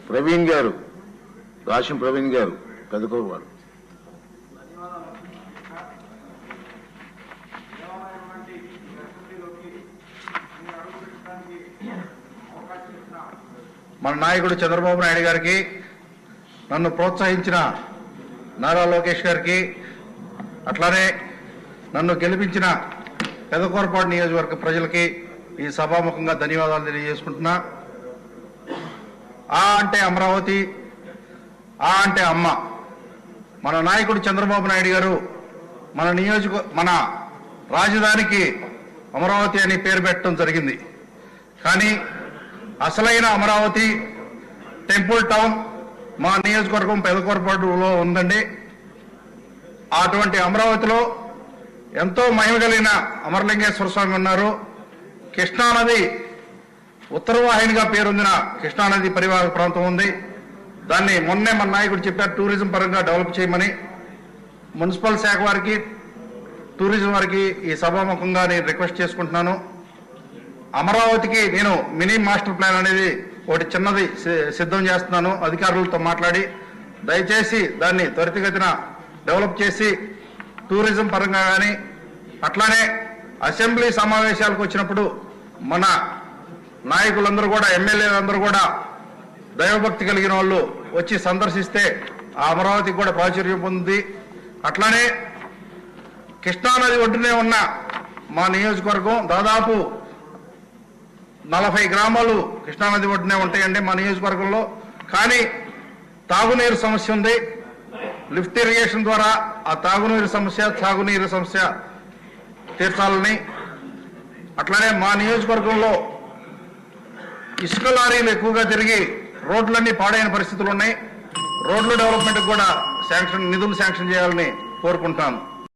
ప్రవీణ్ గారు, రాశిం ప్రవీణ్ గారు, పెదకూరువాడు. మన నాయకుడు చంద్రబాబు నాయుడు గారికి, నన్ను ప్రోత్సహించిన నారా లోకేష్ గారికి, అట్లానే నన్ను గెలిపించిన పెదకూరుపాడు నియోజకవర్గ ప్రజలకి ఈ సభాముఖంగా ధన్యవాదాలు తెలియజేసుకుంటున్నా. ఆ అంటే అమరావతి, ఆ అంటే అమ్మ. మన నాయకుడు చంద్రబాబు నాయుడు గారు మన రాజధానికి అమరావతి అని పేరు పెట్టడం జరిగింది. కానీ అసలైన అమరావతి టెంపుల్ టౌన్ మా నియోజకవర్గం పెదకూరుపాడులో ఉందండి. అటువంటి అమరావతిలో ఎంతో మహిమ కలిగిన అమరలింగేశ్వర స్వామి ఉన్నారు. కృష్ణానది ఉత్తరవాహినిగా పేరొందిన కృష్ణానది పరివాహక ప్రాంతం ఉంది. దాన్ని మొన్నే మన నాయకుడు చెప్పారు, టూరిజం పరంగా డెవలప్ చేయమని. మున్సిపల్ శాఖ వారికి, టూరిజం వారికి ఈ సభాముఖంగా నేను రిక్వెస్ట్ చేసుకుంటున్నాను. అమరావతికి నేను మినీ మాస్టర్ ప్లాన్ అనేది ఒకటి చిన్నది సిద్ధం చేస్తున్నాను అధికారులతో మాట్లాడి. దయచేసి దాన్ని త్వరితగతిన డెవలప్ చేసి టూరిజం పరంగా కానీ, అట్లానే అసెంబ్లీ సమావేశాలకు వచ్చినప్పుడు మన నాయకులందరూ కూడా, ఎమ్మెల్యేలందరూ కూడా దైవభక్తి కలిగిన వాళ్ళు వచ్చి సందర్శిస్తే ఆ అమరావతికి కూడా ప్రాచుర్యం పొందుతుంది. అట్లానే కృష్ణానది ఒడ్డునే ఉన్న మా నియోజకవర్గం దాదాపు 40 గ్రామాలు కృష్ణానది ఒడ్డునే ఉంటాయండి మా నియోజకవర్గంలో. కానీ తాగునీరు సమస్య ఉంది. లిఫ్ట్ ఇరిగేషన్ ద్వారా ఆ తాగునీరు సమస్య, సాగునీరు సమస్య తీర్చాలని. అట్లానే మా నియోజకవర్గంలో ఇసుక లారీలు ఎక్కువగా తిరిగి రోడ్లన్నీ పాడైన పరిస్థితులు ఉన్నాయి. రోడ్ల డెవలప్మెంట్ కూడా నిధులు శాంక్షన్ చేయాలని కోరుకుంటాను.